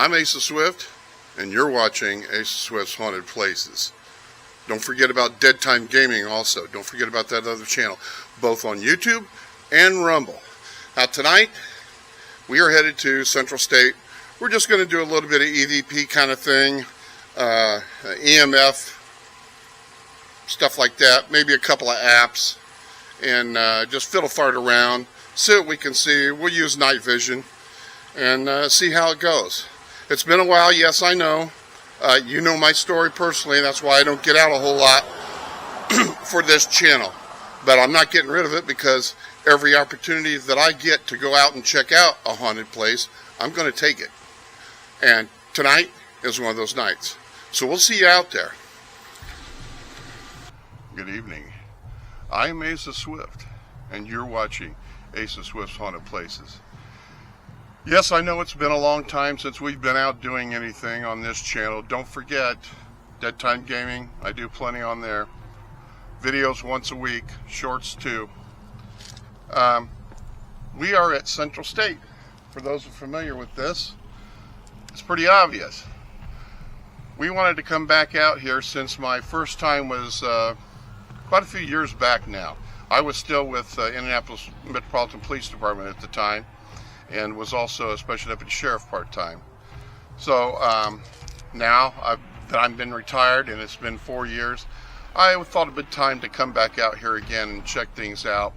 I'm AsaSwift, and you're watching AsaSwift's Haunted Places. Don't forget about Dead Time Gaming also. Don't forget about that other channel, both on YouTube and Rumble. Now tonight, we are headed to Central State. We're just going to do a little bit of EVP kind of thing, EMF, stuff like that, maybe a couple of apps, and just fiddle fart around, see what we can see. We'll use night vision and see how it goes. It's been a while, yes, I know. You know my story personally, that's why I don't get out a whole lot for this channel. But I'm not getting rid of it because every opportunity that I get to go out and check out a haunted place, I'm going to take it. And tonight is one of those nights. So we'll see you out there. Good evening. I'm AsaSwift, and you're watching AsaSwift's Haunted Places. Yes, I know it's been a long time since we've been out doing anything on this channel. Don't forget, Dead Time Gaming, I do plenty on there. Videos once a week, shorts too. We are at Central State. For those who are familiar with this, it's pretty obvious. We wanted to come back out here since my first time was quite a few years back now. I was still with Indianapolis Metropolitan Police Department at the time, and was also a special deputy sheriff part-time. So now that I've been retired and it's been 4 years, I thought it'd be time to come back out here again and check things out,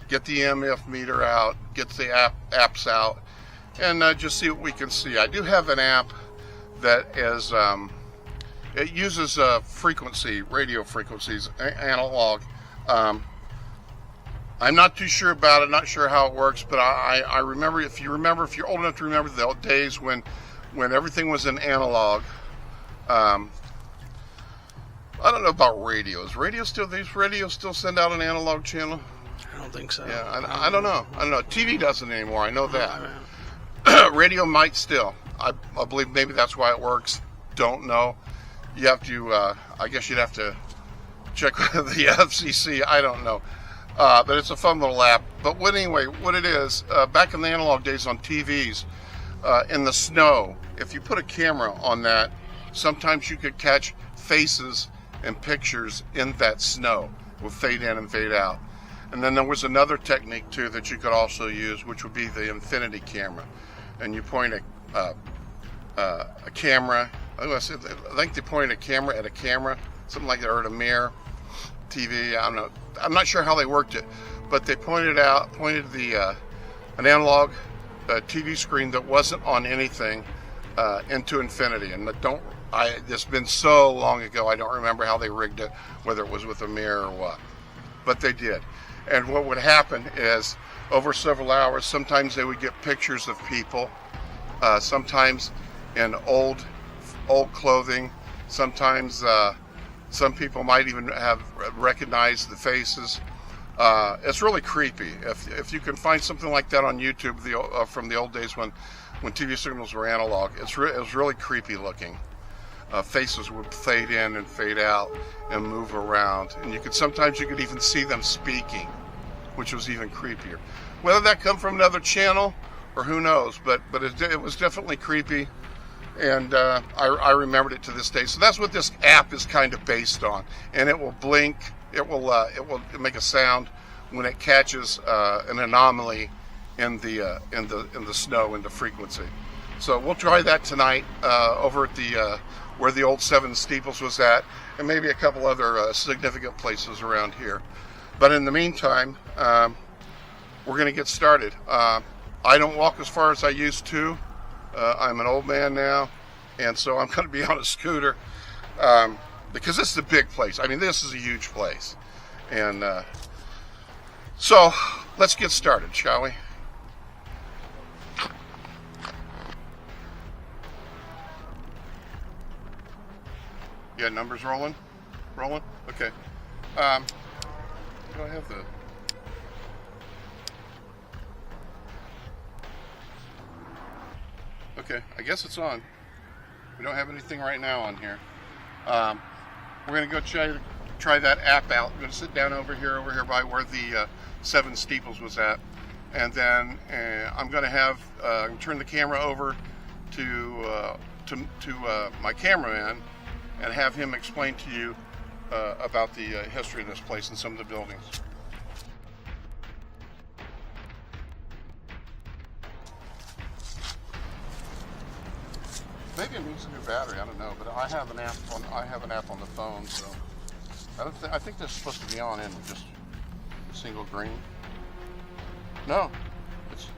get the EMF meter out, get the apps out, and just see what we can see. I do have an app that is, it uses radio frequencies, analog. I'm not too sure about it, not sure how it works, but I remember, if you're old enough to remember the old days when everything was in analog. I don't know about radios. These radios still send out an analog channel? I don't think so. Yeah, I don't know. TV doesn't anymore, I know that. Radio might still. I believe maybe that's why it works. Don't know. You have to, I guess you'd have to check with the FCC, I don't know. But it's a fun little app. But anyway, what it is, back in the analog days on TVs, in the snow, if you put a camera on that, sometimes you could catch faces and pictures in that snow. It would fade in and fade out. And then there was another technique too that you could also use, which would be the infinity camera. And you point a camera, I think they pointed a camera at a camera, something like that, or at a mirror. TV, I don't know. I'm not sure how they worked it, but they pointed an analog TV screen that wasn't on anything into infinity. And it's been so long ago, I don't remember how they rigged it, whether it was with a mirror or what, but they did. And what would happen is, over several hours, sometimes they would get pictures of people, sometimes in old clothing, sometimes some people might even have recognized the faces. It's really creepy. If you can find something like that on YouTube from the old days when TV signals were analog, it was really creepy looking. Faces would fade in and fade out and move around, and sometimes you could even see them speaking, which was even creepier. Whether that come from another channel or who knows, but it was definitely creepy. And I remembered it to this day. So that's what this app is kind of based on. And it will blink. It will make a sound when it catches an anomaly in the snow, in the frequency. So we'll try that tonight over at the where the old Seven Steeples was at, and maybe a couple other significant places around here. But in the meantime, we're going to get started. I don't walk as far as I used to. I'm an old man now, and so I'm going to be on a scooter because this is a big place. I mean, this is a huge place. And so let's get started, shall we? Yeah, numbers rolling? Rolling? Okay. Do I have the... Okay, I guess it's on. We don't have anything right now on here. We're going to go try that app out. I'm going to sit down over here by where the Seven Steeples was at. And then I'm going to turn the camera over to my cameraman and have him explain to you about the history of this place and some of the buildings. Maybe it needs a new battery. I don't know, but I have an app on the phone, so I think this is supposed to be on in just a single green. No, it's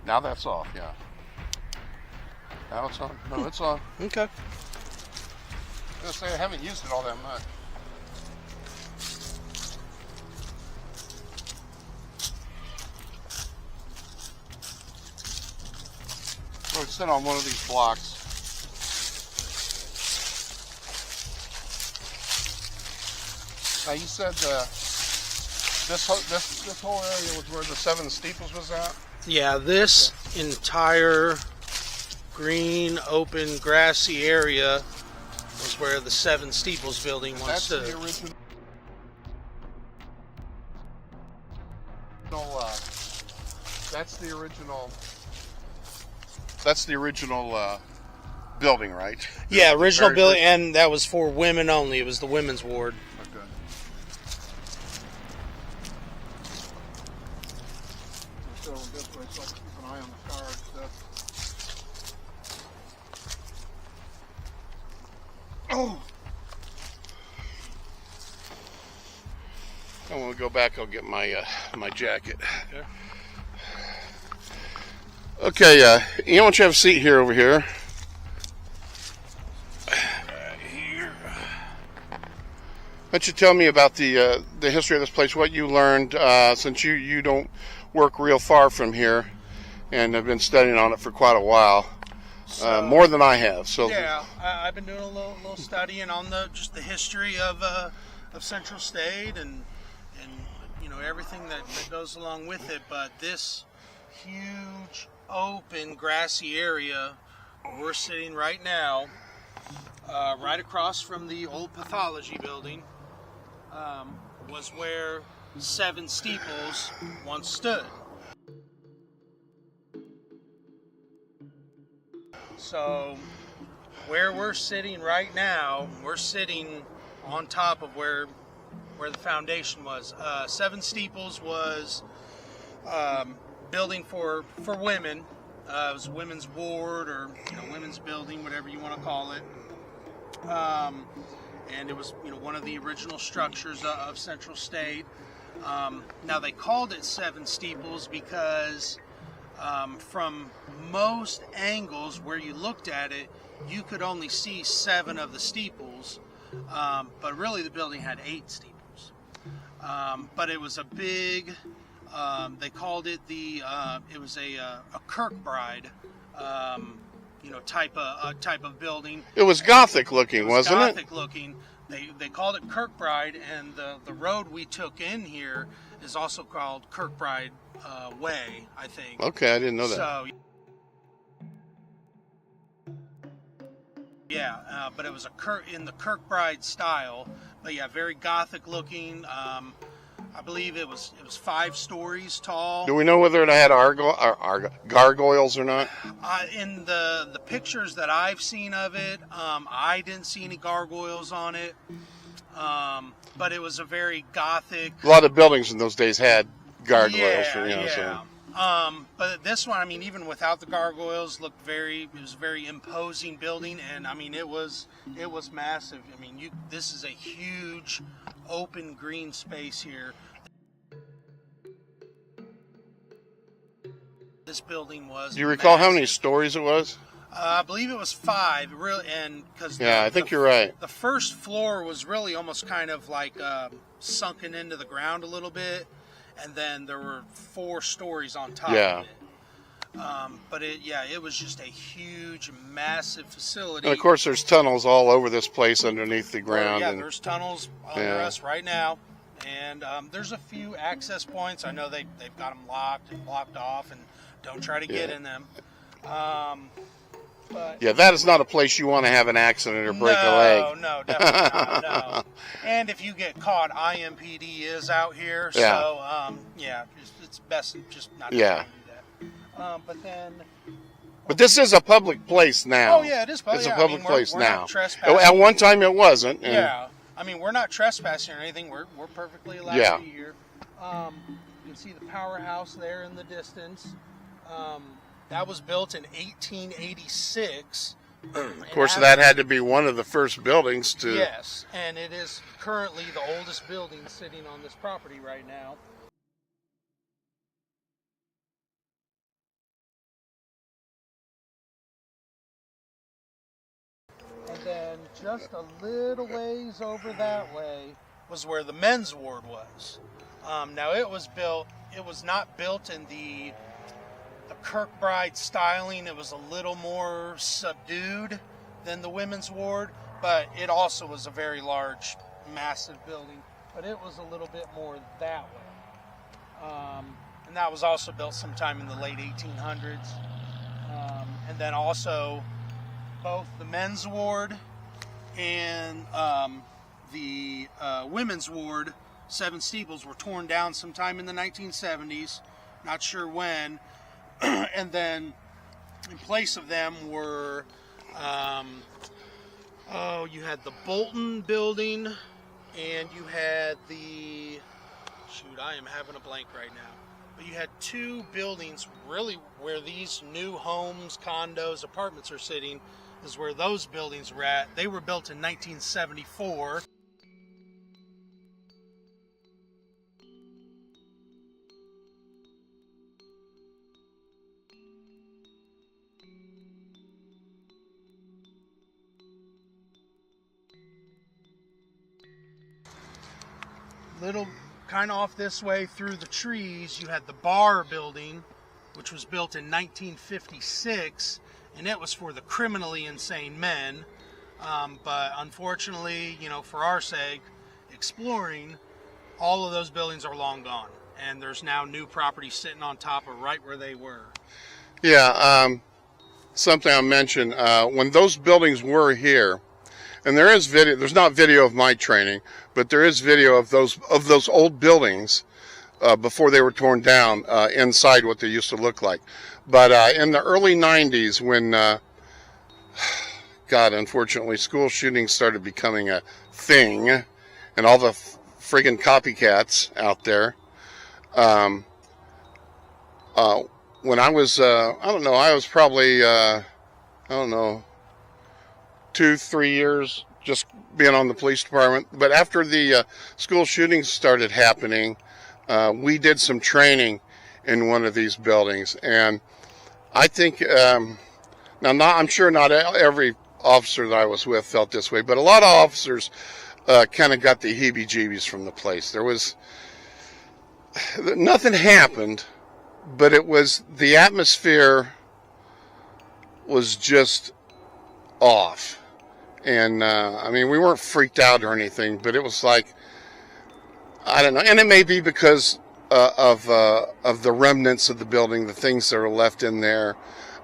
now that's off. Yeah, now it's on. No, it's on. Okay. I was gonna say I haven't used it all that much. Well, it's set on one of these blocks. Now you said this whole area was where the Seven Steeples was at? Yeah, this entire green, open, grassy area was where the Seven Steeples building once stood. The original. That's the original building, right? Yeah, original building, and that was for women only. It was the women's ward. Okay. So this way, so I can keep an eye on the car and stuff. Oh! I want to go back. I'll get my my jacket. Okay. Okay, you want you have a seat here over here. Why don't you tell me about the history of this place, what you learned since you don't work real far from here and have been studying on it for quite a while, more than I have. So yeah, I've been doing a little studying on just the history of Central State and you know everything that goes along with it. But this huge open grassy area where we're sitting right now, right across from the old pathology building, was where Seven Steeples once stood. So where we're sitting right now, we're sitting on top of where the foundation was. Seven Steeples was building for women. It was a women's ward or women's building, whatever you want to call it. And it was one of the original structures of Central State. Now they called it Seven Steeples because from most angles where you looked at it, you could only see 7 of the steeples, but really the building had 8 steeples. But it was a big. They called it it was a Kirkbride, type of building. it was Gothic looking, wasn't it? Gothic looking. They called it Kirkbride, and the road we took in here is also called Kirkbride Way, I think. Okay, I didn't know that. So yeah, but it was in the Kirkbride style. But yeah, very Gothic looking. I believe it was 5 stories tall. Do we know whether it had gargoyles or not? In the pictures that I've seen of it, I didn't see any gargoyles on it. But it was a very Gothic. A lot of buildings in those days had gargoyles. Yeah. So. But this one, even without the gargoyles, it was a very imposing building, and it was massive. This is a huge open green space here. This building was. Do you recall massive. how many stories it was? I believe it was 5, really, and because I think you're right. The first floor was really almost kind of like sunken into the ground a little bit, and then there were 4 stories on top of it. But it was just a huge, massive facility. And of course, there's tunnels all over this place underneath the ground. There's tunnels under us right now, and there's a few access points. I know they've got them locked and blocked off, and don't try to get in them. But that is not a place you want to have an accident or break a leg. No, definitely not. No. And if you get caught, IMPD is out here. Yeah. So, it's best just not to Yeah. do that. But then... But this is a public place now. Oh, yeah, it is public. It's yeah, a public we're place now. Not trespassing. At one time it wasn't. And Yeah. I mean, we're not trespassing or anything. We're perfectly allowed Yeah. to be here. You can see the Powerhouse there in the distance. That was built in 1886. Of course, that had to be one of the first buildings to... Yes, and it is currently the oldest building sitting on this property right now. And then just a little ways over that way was where the men's ward was. Now it was not built in the Kirkbride styling. It was a little more subdued than the women's ward, but it also was a very large, massive building. But it was a little bit more that way. And that was also built sometime in the late 1800s. And then also both the men's ward and the women's ward, 7 steeples, were torn down sometime in the 1970s. Not sure when. And then in place of them were, you had the Bolton building, and you had the, I am having a blank right now. But you had 2 buildings, really, where these new homes, condos, apartments are sitting, is where those buildings were at. They were built in 1974. Little kind of off this way through the trees, you had the bar building, which was built in 1956, and it was for the criminally insane men. But unfortunately, for our sake, exploring, all of those buildings are long gone, and there's now new property sitting on top of right where they were. Yeah, something I mentioned, when those buildings were here, and there is video, there's not video of my training, but there is video of those old buildings before they were torn down, inside what they used to look like. But in the early 90s, when, God, unfortunately, school shootings started becoming a thing, and all the friggin' copycats out there, when I was, I was probably, 2-3 years just being on the police department. But after the school shootings started happening, we did some training in one of these buildings. And I think, I'm sure not every officer that I was with felt this way, but a lot of officers kind of got the heebie-jeebies from the place. Nothing happened, but the atmosphere was just off. And, we weren't freaked out or anything, but it was like, I don't know. And it may be because of the remnants of the building, the things that are left in there,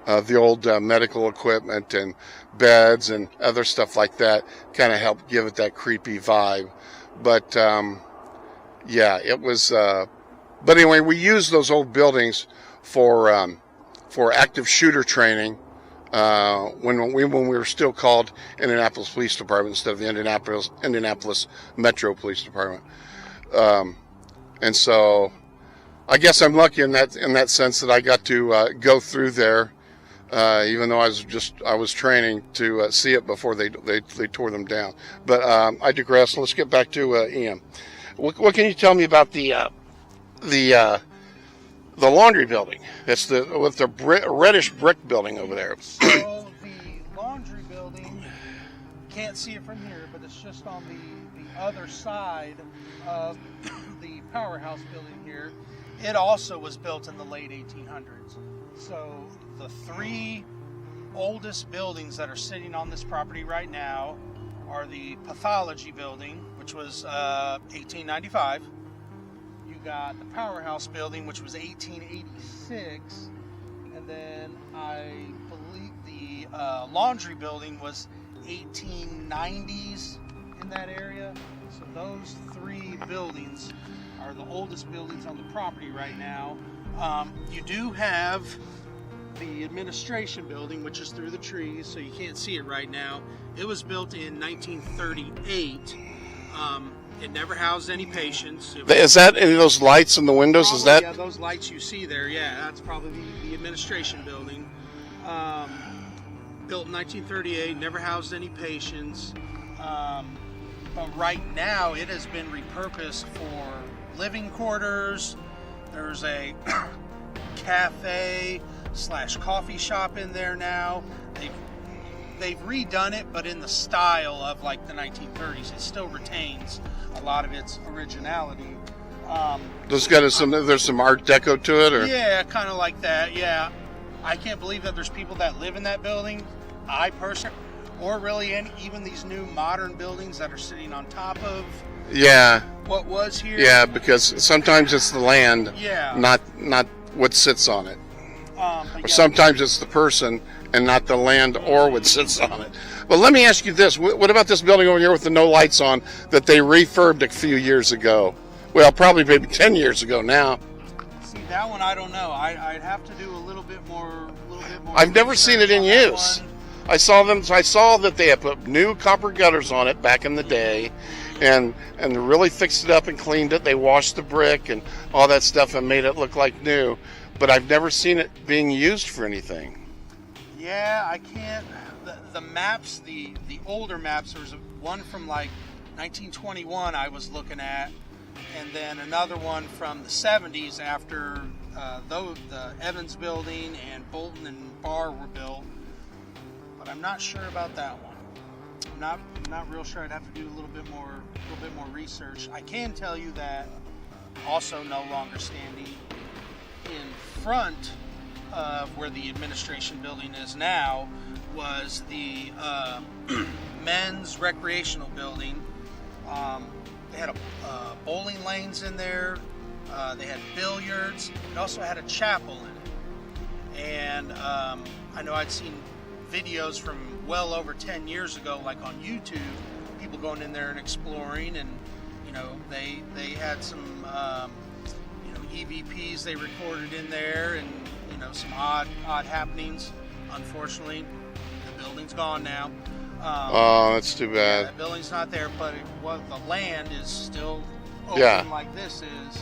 the old medical equipment and beds and other stuff like that kind of helped give it that creepy vibe. But, it was, but anyway, we used those old buildings for active shooter training. When we were still called Indianapolis Police Department instead of the Indianapolis Metro Police Department, and so I guess I'm lucky in that sense that I got to go through there, even though I was training to see it before they tore them down. But I digress. Let's get back to Ian. What can you tell me about the laundry building? It's with the reddish brick building over there. So the laundry building, can't see it from here, but it's just on the other side of the Powerhouse building here. It also was built in the late 1800s. So the 3 oldest buildings that are sitting on this property right now are the pathology building, which was 1895. You got the Powerhouse building, which was 1886, and then I believe the laundry building was 1890s in that area. So those 3 buildings are the oldest buildings on the property right now. You do have the administration building, which is through the trees, so you can't see it right now. It was built in 1938. It never housed any patients. Is that any of those lights in the windows? Probably, is that? Yeah, those lights you see there. Yeah, that's probably the administration building. Built in 1938, never housed any patients. But right now, it has been repurposed for living quarters. There's a cafe / coffee shop in there now. They've redone it, but in the style of like the 1930s. It still retains a lot of its originality. There's some Art Deco to it, or? Yeah, kind of like that. Yeah, I can't believe that there's people that live in that building. I personally, or really even these new modern buildings that are sitting on top of. Yeah. What was here. Yeah, because sometimes it's the land. Yeah. Not what sits on it. Or sometimes it's the person and not the land or what sits on it. But let me ask you this. What about this building over here with the no lights on that they refurbed a few years ago? Well, probably maybe 10 years ago now. See, that one I don't know. I'd have to do a little bit more. I've never seen it in use. I saw that they had put new copper gutters on it back in the day, and really fixed it up and cleaned it. They washed the brick and all that stuff and made it look like new. But I've never seen it being used for anything. Yeah, I can't. The maps, the older maps, there was one from like 1921 I was looking at, and then another one from the 70s after the Evans building and Bolton and Barr were built. But I'm not sure about that one. I'm not real sure. I'd have to do a little bit more research. I can tell you that also no longer standing in front of where the administration building is now was the men's recreational building. They had bowling lanes in there. They had billiards. It also had a chapel in it. And I know I'd seen videos from well over 10 years ago, like on YouTube, people going in there and exploring, and they had some EVPs they recorded in there, and some odd happenings. Unfortunately, the building's gone now. Oh, that's too bad. Yeah, the building's not there, but the land is still open like this is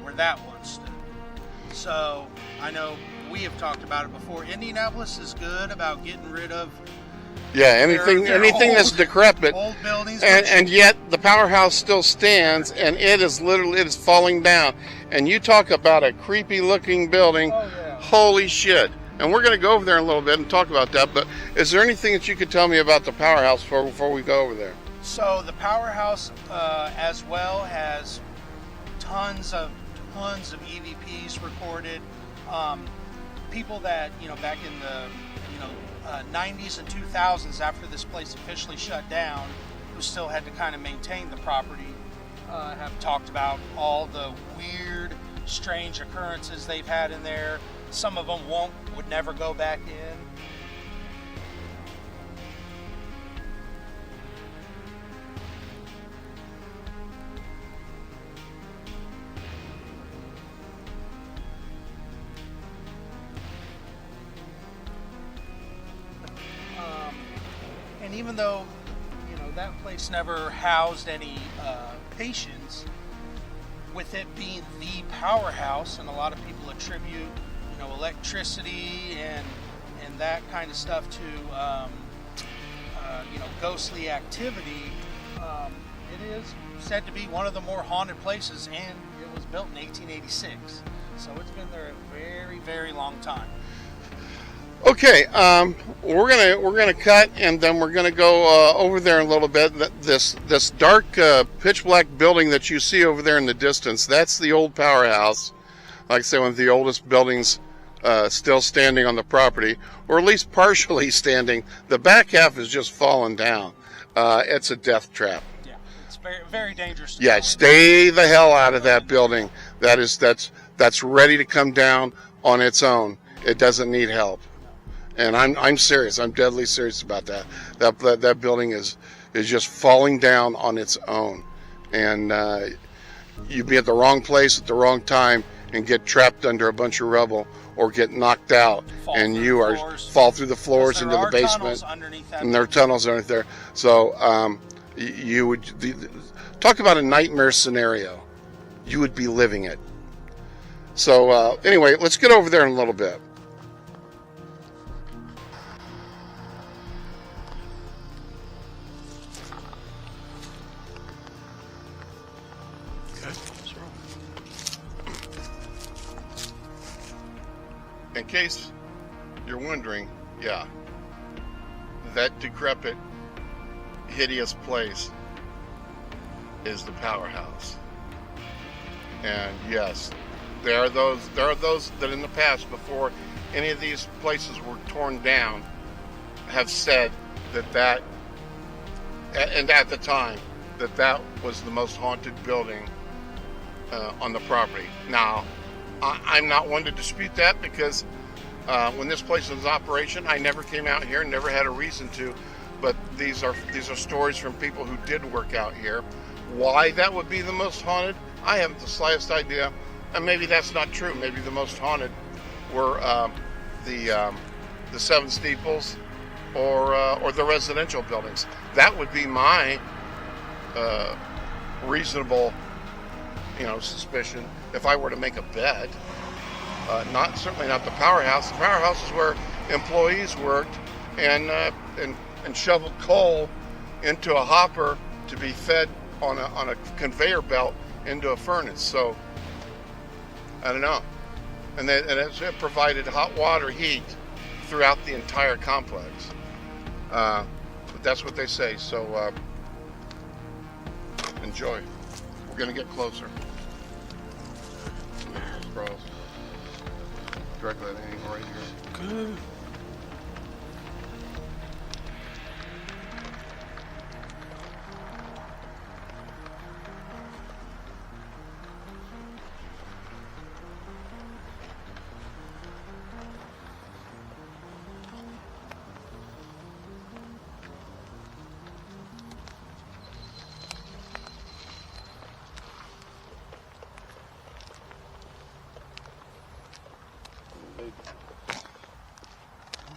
where that one stood. So I know we have talked about it before. Indianapolis is good about getting rid of anything that's decrepit, old buildings, and yet the Powerhouse still stands, and it is falling down. And you talk about a creepy looking building. Oh, yeah. Holy shit. And we're going to go over there in a little bit and talk about that, but is there anything that you could tell me about the Powerhouse before we go over there? So the Powerhouse as well has tons of EVPs recorded. People that back in the 90s and 2000s, after this place officially shut down, who still had to kind of maintain the property, have talked about all the weird, strange occurrences they've had in there. Some of them would never go back in. And even though that place never housed any patients, with it being the Powerhouse, and a lot of people attribute electricity and that kind of stuff to ghostly activity, it is said to be one of the more haunted places, and it was built in 1886, so it's been there a very, very long time. Okay, we're gonna cut, and then we're gonna go over there in a little bit. This dark, pitch black building that you see over there in the distance, that's the old Powerhouse. Like I say, one of the oldest buildings still standing on the property, or at least partially standing. The back half is just fallen down. It's a death trap. Yeah, it's very, very dangerous. Stay the hell out of that building. That's ready to come down on its own. It doesn't need help. And I'm serious. I'm deadly serious about that. That building is just falling down on its own. And you'd be at the wrong place at the wrong time and get trapped under a bunch of rubble or get knocked out, and you are fall through the floors into the basement, and there are tunnels underneath there. So you would talk about a nightmare scenario. You would be living it. So anyway, let's get over there in a little bit. In case you're wondering, yeah, that decrepit, hideous place is the Powerhouse. And yes, there are those that in the past, before any of these places were torn down, have said that and at the time that was the most haunted building on the property. Now, I'm not one to dispute that, because when this place was in operation, I never came out here, never had a reason to. But these are stories from people who did work out here. Why that would be the most haunted, I haven't the slightest idea. And maybe that's not true. Maybe the most haunted were the Seven Steeples or the residential buildings. That would be my reasonable, suspicion if I were to make a bet. Certainly not the Powerhouse. The Powerhouse is where employees worked and shoveled coal into a hopper to be fed on a conveyor belt into a furnace. So I don't know. And it provided hot water heat throughout the entire complex. But that's what they say. So enjoy. We're gonna get closer. Sprawls. Directly at the angle right here. Good.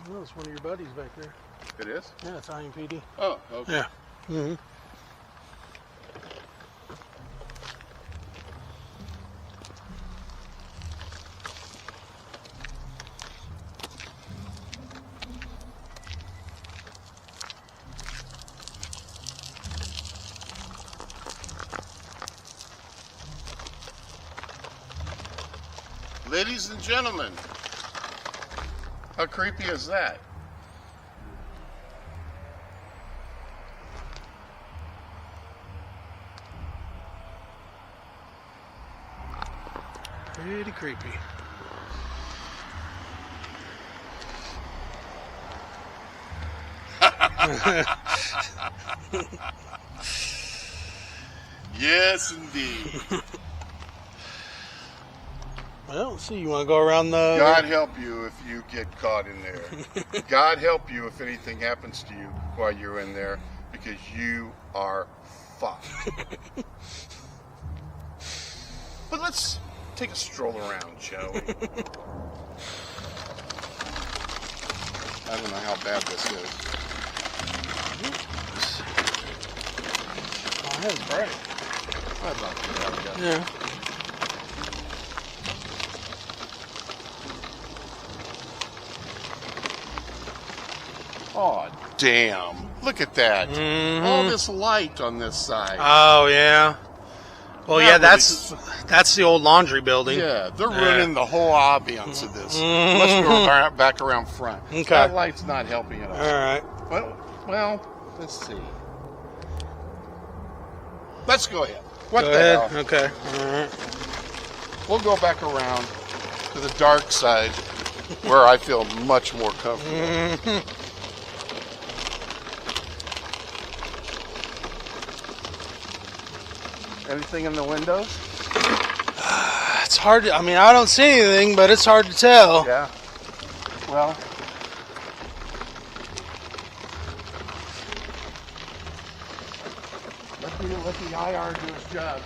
Well, it's one of your buddies back there. It is? Yeah, it's IMPD. Oh, okay. Yeah. Mm-hmm. Ladies and gentlemen, how creepy is that? Pretty creepy. Yes, indeed. Well, let's see, you want to go around the... God help you if you get caught in there. God help you if anything happens to you while you're in there, because you are fucked. But let's take a stroll around, shall we? I don't know how bad this is. Oh, that's bright. I'd like to have that. Yeah. Oh, damn. Look at that. Mm-hmm. All this light on this side. Oh, yeah. Well, yeah, that's the old laundry building. Yeah, they're ruining the whole ambiance of this. Let's go back around front. Okay. That light's not helping at all. All right. Well, let's see. Let's go ahead. Go ahead. Okay. All right. We'll go back around to the dark side where I feel much more comfortable. Mm-hmm. Anything in the windows? It's hard to, I don't see anything, but it's hard to tell. Yeah. Well, let the IR do its job.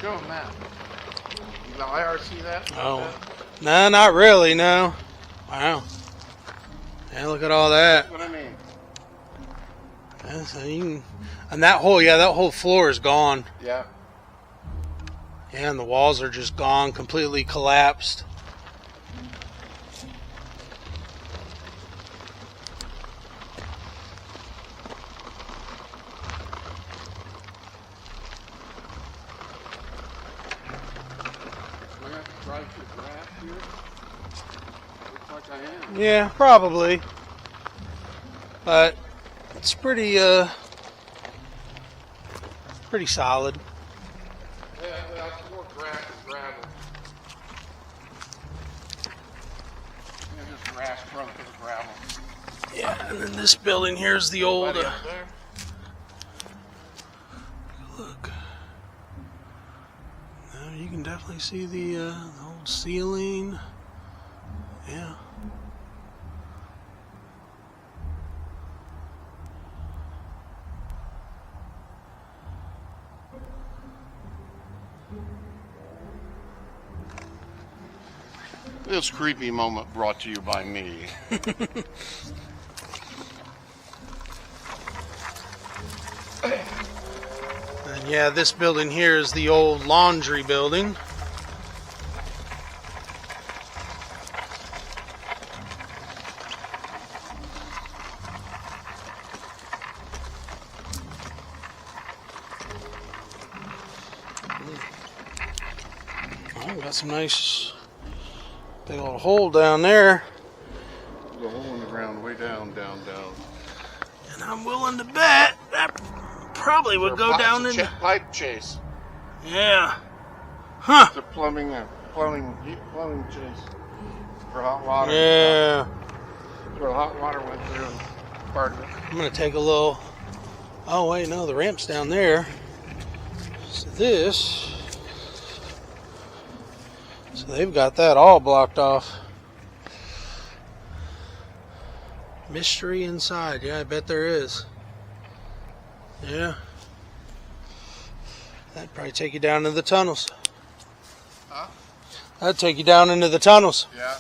Show them that. You know, IRC that? Oh, no, not really. No. Wow. Yeah, look at all that. That's what I mean. Yeah, so you can, and that whole floor is gone. Yeah. Yeah, and the walls are just gone, completely collapsed. Yeah, probably. But it's pretty solid. Yeah, that's more grass and gravel. Yeah, just grass run through the gravel. Yeah, and then this building here is the old. There. Look. Now you can definitely see the old ceiling. Yeah. This creepy moment brought to you by me. And yeah, this building here is the old laundry building. Oh, got some nice big old hole down there. The hole in the ground, way down. And I'm willing to bet that probably would go down in. Pipe chase. Yeah. Huh. The plumbing chase for hot water. Yeah. That's where the hot water went through. Part of it. I'm gonna take a little. Oh wait, no, the ramp's down there. So this. So they've got that all blocked off. Mystery inside. Yeah, I bet there is. Yeah. That'd probably take you down into the tunnels. Huh? That'd take you down into the tunnels. Yeah.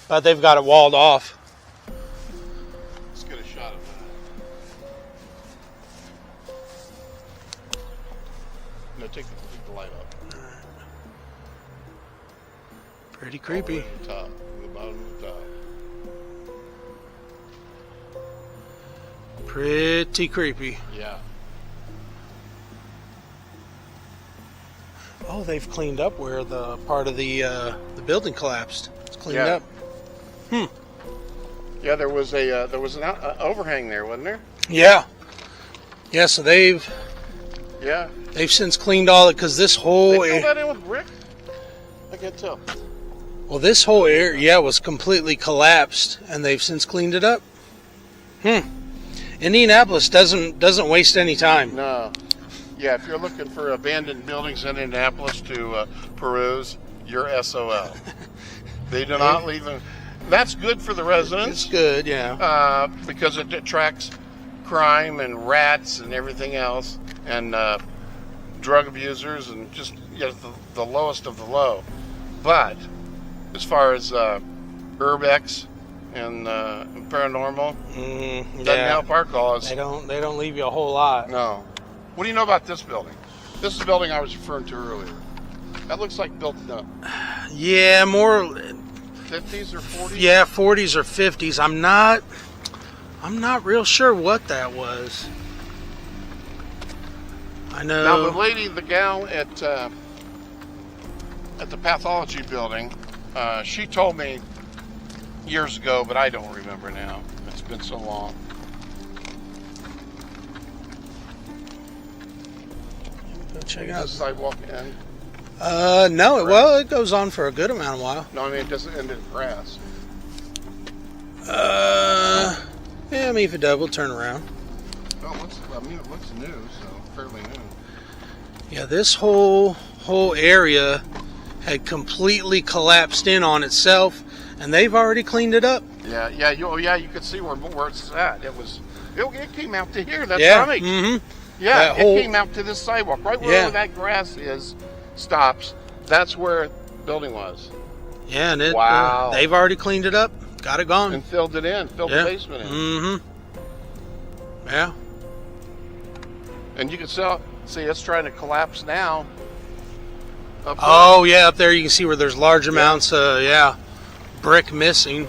But they've got it walled off. Let's get a shot of that. No, take the light up. Pretty creepy. All the way to the top, the bottom of the top. Pretty creepy. Yeah. Oh, they've cleaned up where the part of the building collapsed. It's cleaned Yeah. up. Yeah, there was an overhang there, wasn't there? Yeah. Yeah. So they've Yeah. since cleaned all it because this whole They filled that in with brick? I can't tell. this whole area was completely collapsed, and they've since cleaned it up. Indianapolis doesn't waste any time. No. Yeah, if you're looking for abandoned buildings in Indianapolis to peruse, you're SOL. They do not leave them. That's good for the residents. It's good, yeah. Because it attracts crime and rats and everything else, and drug abusers, and just the lowest of the low. But as far as urbex and paranormal, doesn't help our cause. They don't leave you a whole lot. No. What do you know about this building? This is the building I was referring to earlier. That looks like built in the Yeah, more 50s or 40s? Yeah, 40s or 50s. I'm not real sure what that was. I know. Now the gal at the pathology building, she told me years ago, but I don't remember now. It's been so long. Go check Is out. the sidewalk end? No. Well, it goes on for a good amount of while. No, I mean it doesn't end in grass. Yeah. I mean, if it does, we'll turn around. Well, it looks new, so fairly new. Yeah, this whole area had completely collapsed in on itself, and they've already cleaned it up. Yeah. You could see where it's at. It came out to here. That's Yeah. right. Mm-hmm. Yeah, That whole- it came out to this sidewalk, right where Yeah. that grass is. stops. That's where the building was. Yeah, and it, Wow. they've already cleaned it up, got it gone. And filled it in, filled the basement in. Mm-hmm. Yeah. And you can see it's trying to collapse now. Up there. Oh, yeah, up there you can see where there's large amounts of, brick missing.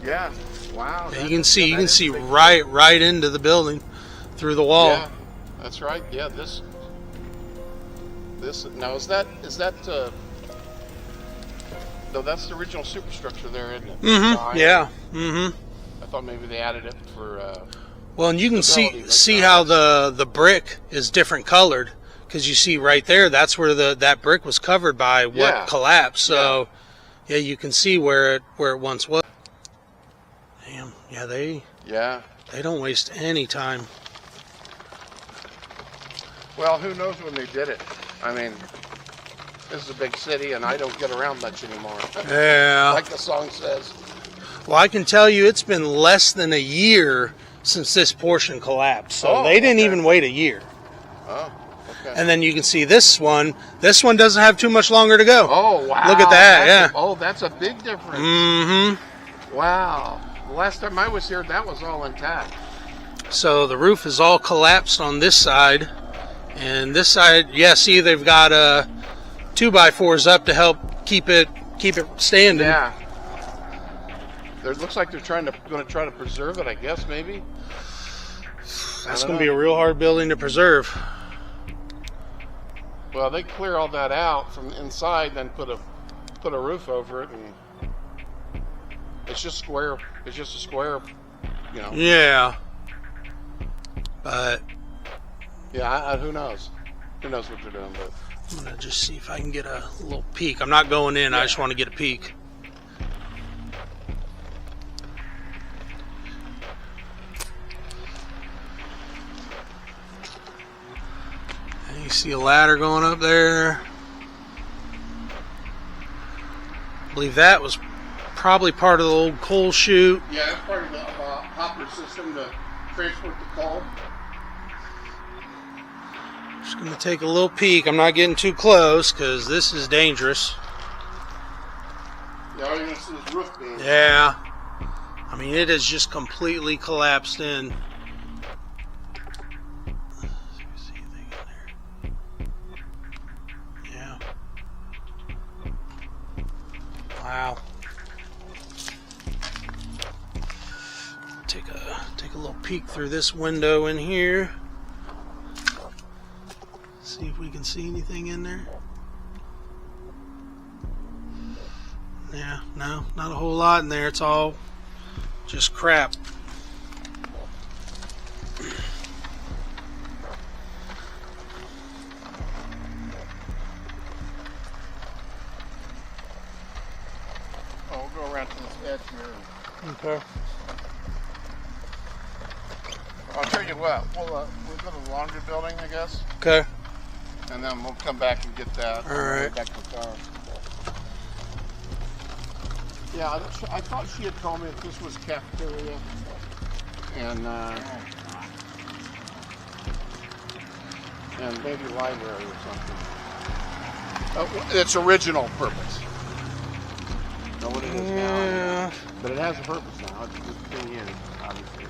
Yeah. Wow. Yeah, you can see right into the building through the wall. Yeah, that's right. Yeah, this now is that no, that's the original superstructure there, isn't it? Mm-hmm. Yeah. Mm-hmm. I thought maybe they added it for well, and you can see how the brick is different colored, because you see right there, that's where that brick was covered by what collapsed. So yeah, you can see where it once was. Damn. Yeah, they don't waste any time. Well, who knows when they did it? I mean, this is a big city, and I don't get around much anymore. Yeah. Like the song says. Well, I can tell you, it's been less than a year since this portion collapsed. So they didn't even wait a year. Oh, okay. And then you can see this one. This one doesn't have too much longer to go. Oh, wow. Look at that, That's a big difference. Mm-hmm. Wow. The last time I was here, that was all intact. So the roof is all collapsed on this side. And this side, see, they've got 2x4s up to help keep it standing. Yeah. It looks like they're going to try to preserve it, I guess, maybe. That's going to be a real hard building to preserve. Well, they clear all that out from inside, then put a roof over it, and it's just square. It's just a square, you know. Yeah. But yeah, who knows? Who knows what they're doing? But I'm gonna just see if I can get a little peek. I'm not going in. I just want to get a peek. You see a ladder going up there. I believe that was probably part of the old coal chute. yeah, that's part of the hopper system to transport the coal. Just going to take a little peek. I'm not getting too close because this is dangerous. Yeah, all you're going to see is roof beams. Yeah. I mean, it has just completely collapsed in. Yeah. Wow. Take a little peek through this window in here. See if we can see anything in there. Yeah, no, not a whole lot in there. It's all just crap. Oh, we'll go around to this edge here. Okay. I'll tell you what. We'll go to the laundry building, I guess, Okay. and then we'll come back and get that. All right. Back to the car. Yeah, I thought she had told me that this was cafeteria and maybe library or something. Its original purpose. Know what it is now, but it has a purpose now. It's just been years, obviously.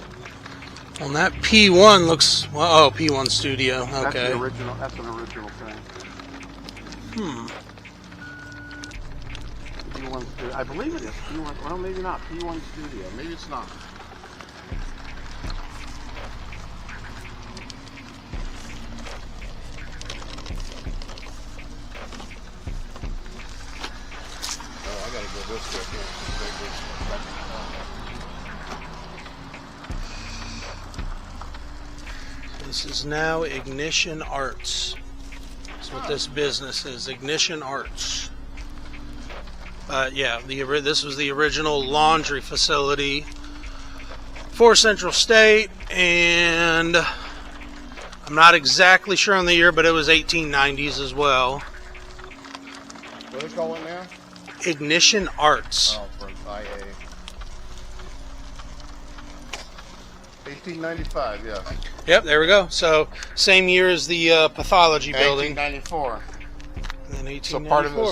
Well, that P1 looks. Well, P1 Studio. Okay. That's the original. That's an original thing. P1 Studio. I believe it is P1. Well, maybe not. P1 Studio. Maybe it's not. Oh, I gotta go this way. This is now Ignition Arts. That's what this business is. Ignition Arts. Yeah, this was the original laundry facility for Central State, and I'm not exactly sure on the year, but it was 1890s as well. What do they call it now? Ignition Arts. Oh, for IA. 1895, yeah. Yep, there we go. So same year as the pathology building. 1894. And then So part of 1894.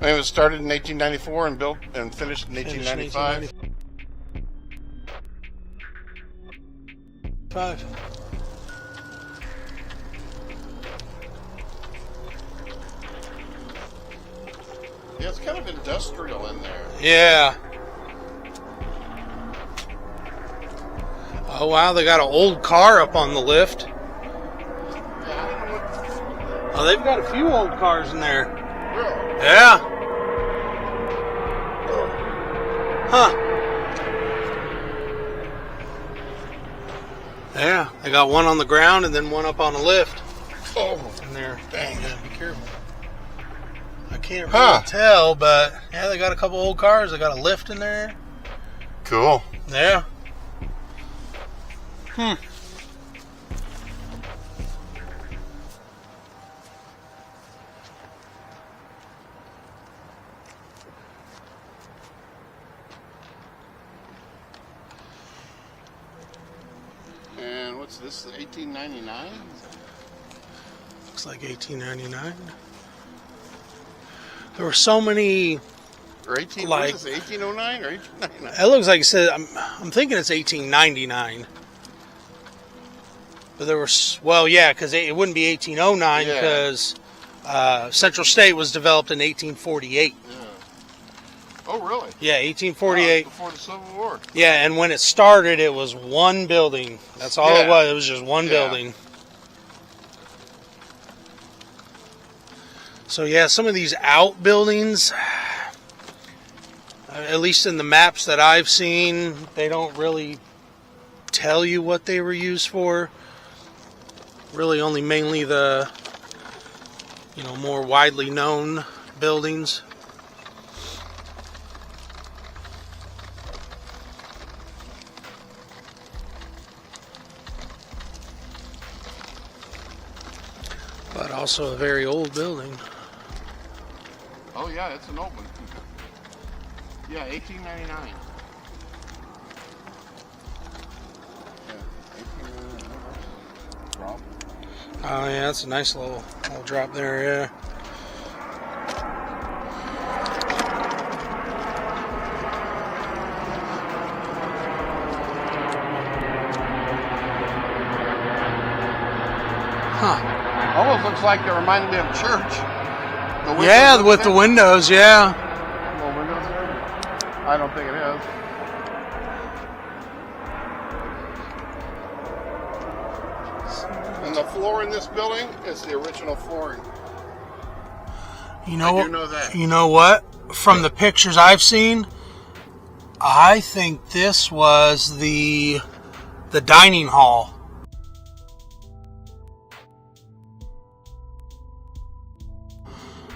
this, it was started in 1894 and built and finished in 1895. 5. Yeah, it's kind of industrial in there. Yeah. Oh wow, they got an old car up on the lift. Yeah, I don't know what. Oh, they've got a few old cars in there. Really? Yeah. Huh. Yeah, they got one on the ground and then one up on the lift. Oh, In there. dang. Yeah, be careful. I can't really tell, but yeah, they got a couple old cars. They got a lift in there. Cool. Yeah. And what's this? 1899? Looks like 1899. There were so many. Or 18? Like- What is this, 1809 or 1899? It looks like it said. I'm thinking it's 1899. But there was, well, yeah, because it wouldn't be 1809 Yeah. because Central State was developed in 1848. Yeah. Oh, really? Yeah, 1848. Before the Civil War. Yeah, and when it started, it was one building. That's all it Yeah. was. It was just one Yeah. building. So yeah, some of these outbuildings, at least in the maps that I've seen, they don't really tell you what they were used for. Really only mainly the, more widely known buildings. But also a very old building. Oh, yeah, it's an old one. Yeah, 1899. Yeah, 1899. Drop. Oh yeah, that's a nice little drop there, yeah. Huh. Almost looks like it reminded me of a church. The windows Yeah, on with the fence. windows, yeah. Well, windows there? I don't think it is. And the floor in this building is the original flooring. You know, I do know that. You know what? From the pictures I've seen, I think this was the dining hall.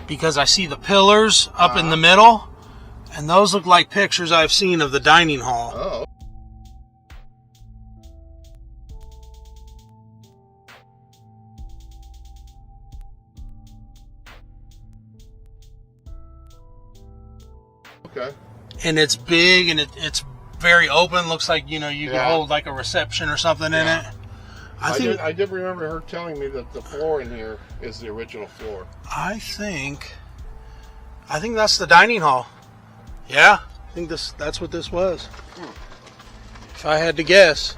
Because I see the pillars up in the middle, and those look like pictures I've seen of the dining hall. Oh. Okay. And it's big, and it's very open. Looks like, you can Yeah. hold like a reception or something in Yeah. it. I did remember her telling me that the floor in here is the original floor. I think that's the dining hall. Yeah, I think that's what this was. If I had to guess.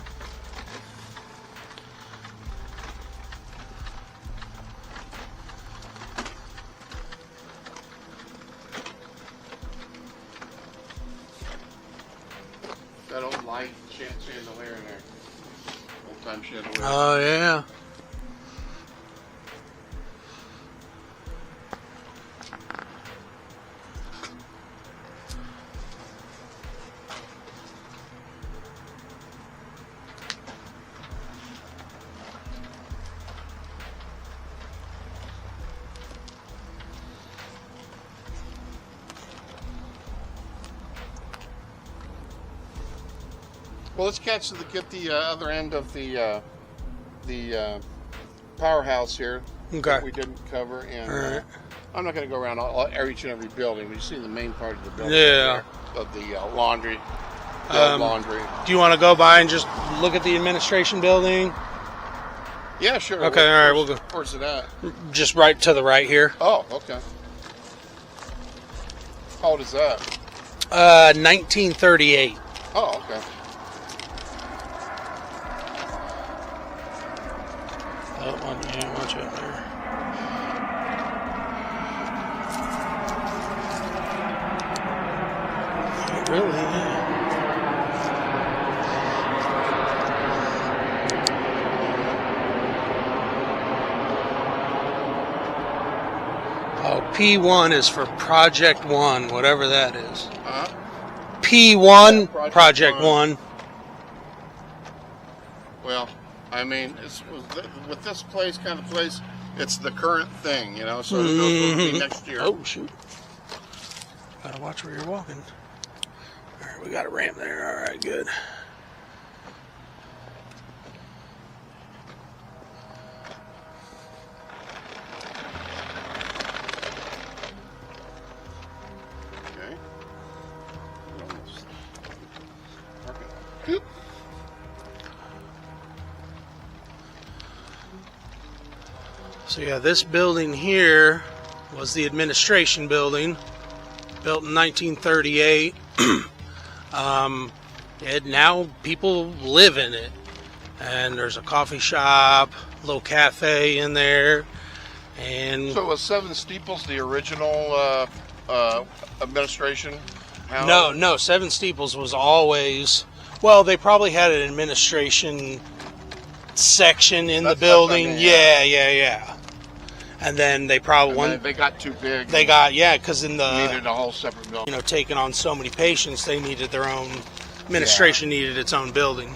That old light chandelier in there. Old time chandelier. Oh yeah. Well, let's get the other end of the powerhouse here. Okay. That we didn't cover, and All right. I'm not going to go around each and every building. But you see the main part of the building. Yeah. There, of the laundry laundry. Do you want to go by and just look at the administration building? Yeah, sure. Okay, all right, we'll go. Where's it at? Just right to the right here. Oh, okay. How old is that? 1938. Oh, okay. Watch out there. Really? Yeah. Oh, P1 is for Project 1, whatever that is. P1, Yeah, Project 1. Well, I mean, with this place, kind of place, it's the current thing, you know, so who knows what will be next year. Oh, shoot. Gotta watch where you're walking. Alright, we got a ramp there. Alright, good. Okay. So yeah, this building here was the administration building, built in 1938. And now people live in it, and there's a coffee shop, a little cafe in there, and So was Seven Steeples the original administration house? no, Seven Steeples was always, well, they probably had an administration section in the That's what I building. mean, Yeah. And then they probably And they got too big. they got, because in the needed a whole separate building. taking on so many patients, they needed their own administration, needed its own building.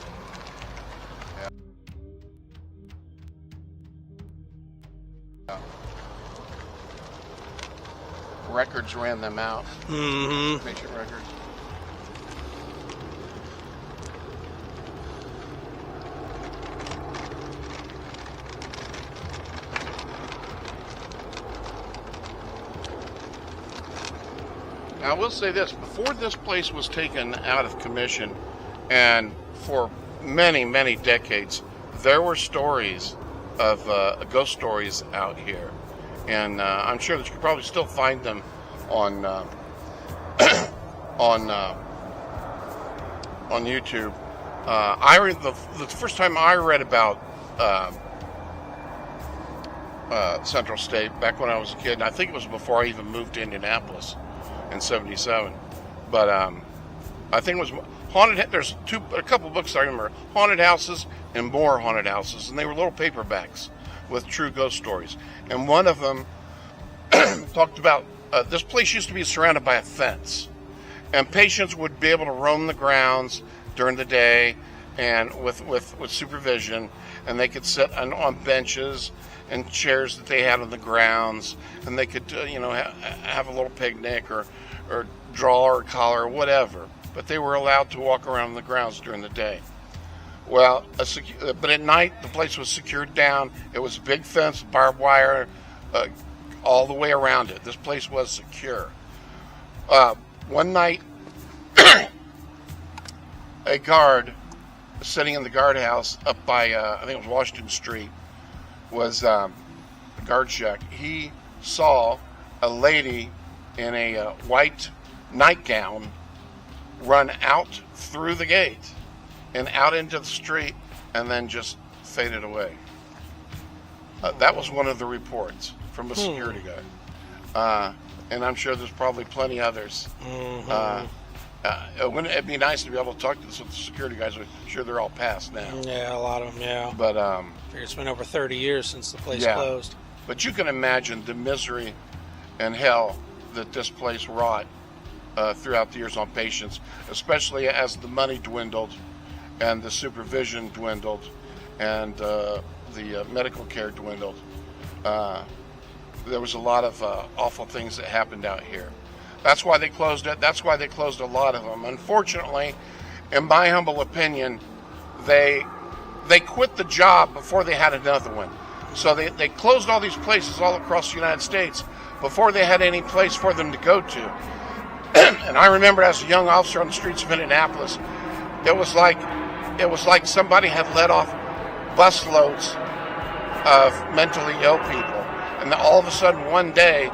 Records ran them out. Mm-hmm. Patient records. Now, I will say this, before this place was taken out of commission, and for many, many decades, there were stories of ghost stories out here. And I'm sure that you could probably still find them on on YouTube. I read the first time I read about Central State back when I was a kid, and I think it was before I even moved to Indianapolis in '77. But I think it was haunted. There's a couple books I remember: Haunted Houses and More Haunted Houses, and they were little paperbacks with true ghost stories. And one of them talked about this place used to be surrounded by a fence, and patients would be able to roam the grounds during the day and with supervision, and they could sit on benches and chairs that they had on the grounds, and they could have a little picnic or draw or collar or whatever, but they were allowed to walk around the grounds during the day. Well, but at night the place was secured down. It was a big fence, barbed wire, all the way around it. This place was secure. One night, a guard sitting in the guardhouse up by, I think it was Washington Street, was the guard shack. He saw a lady in a white nightgown run out through the gate and out into the street, and then just faded away. That was one of the reports from a security guard. And I'm sure there's probably plenty others. Wouldn't it be nice to be able to talk to the security guys? I'm sure they're all passed now. Yeah, a lot of them, yeah. But It's been over 30 years since the place Yeah. closed. but you can imagine the misery and hell that this place wrought throughout the years on patients, especially as the money dwindled and the supervision dwindled and the medical care dwindled. There was a lot of awful things that happened out here. That's why they closed it. That's why they closed a lot of them. Unfortunately, in my humble opinion, they quit the job before they had another one. So they closed all these places all across the United States before they had any place for them to go to. And I remember as a young officer on the streets of Indianapolis, It was like somebody had let off busloads of mentally ill people, and all of a sudden one day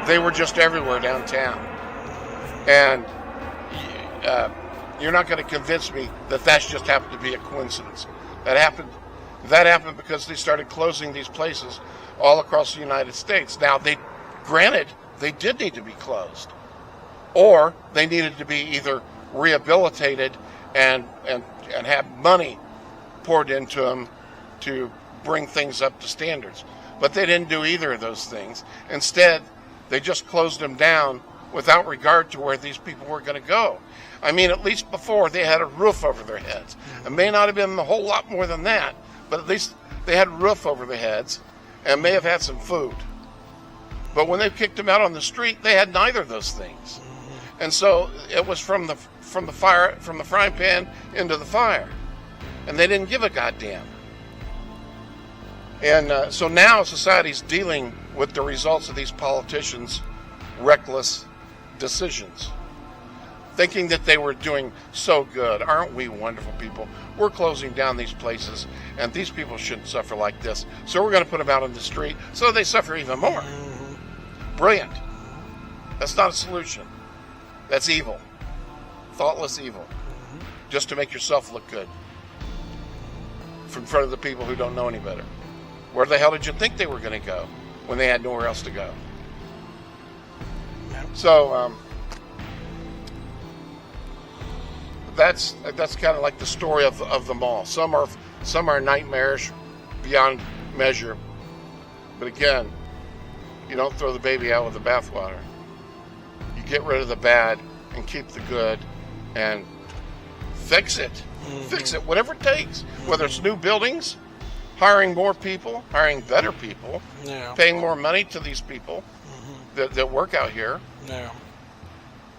they were just everywhere downtown. And you're not going to convince me that that's just happened to be a coincidence. That happened because they started closing these places all across the United States. Now, granted, they did need to be closed, or they needed to be either rehabilitated and have money poured into them to bring things up to standards. But they didn't do either of those things. Instead, they just closed them down without regard to where these people were going to go. I mean, at least before, they had a roof over their heads. It may not have been a whole lot more than that, but at least they had a roof over their heads and may have had some food. But when they kicked them out on the street, they had neither of those things. And so it was from the frying pan into the fire. And they didn't give a goddamn. And so now society's dealing with the results of these politicians' reckless decisions, thinking that they were doing so good. Aren't we wonderful people? We're closing down these places, and these people shouldn't suffer like this. So we're going to put them out on the street so they suffer even more. Brilliant. That's not a solution. That's evil. Thoughtless evil. Just to make yourself look good in front of the people who don't know any better. Where the hell did you think they were going to go when they had nowhere else to go? So that's kind of like the story of them all. Some are nightmarish beyond measure, but again, you don't throw the baby out with the bathwater. You get rid of the bad and keep the good, and fix it. Fix it, whatever it takes. Whether it's new buildings, hiring more people, hiring better people, paying more money to these people that work out here.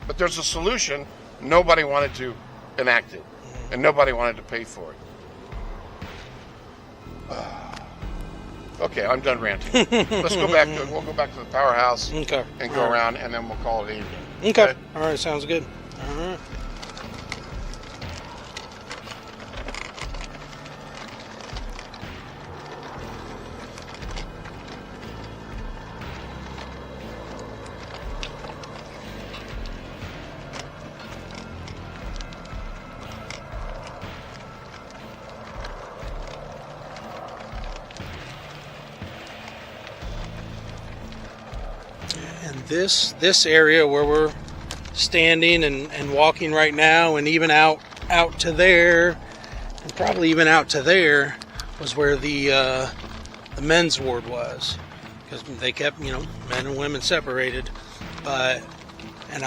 But there's a solution. Nobody wanted to enact it, and nobody wanted to pay for it. Okay, I'm done ranting. Let's go back to we'll go back to the Powerhouse and go around, and then we'll call it evening. Okay. All right, sounds good. All right. This area where we're standing and walking right now, and even out to there, and probably even out to there, was where the men's ward was, because they kept men and women separated. But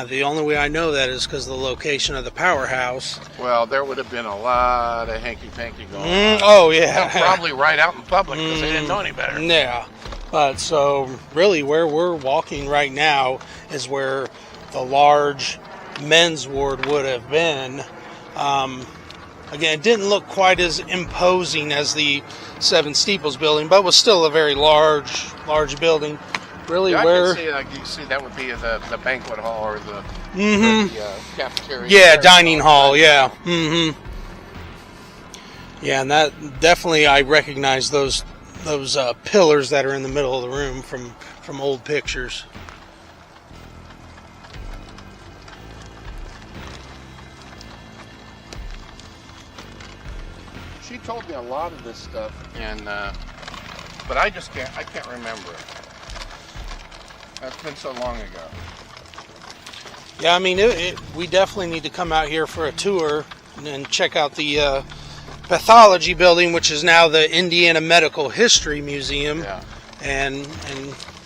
the only way I know that is because of the location of the Powerhouse. Well, there would have been a lot of hanky-panky going on. Oh yeah, probably right out in public because they didn't know any better. Yeah. But so really where we're walking right now is where the large men's ward would have been. Again, it didn't look quite as imposing as the Seven Steeples building, but was still a very large building. Really, yeah, where you can see that would be the banquet hall or the cafeteria. Yeah, dining hall. Yeah. Yeah, and that definitely I recognize those pillars that are in the middle of the room from old pictures. She told me a lot of this stuff, but I can't remember it. That's been so long ago. Yeah, I mean, we definitely need to come out here for a tour and check out the pathology building, which is now the Indiana Medical History Museum, and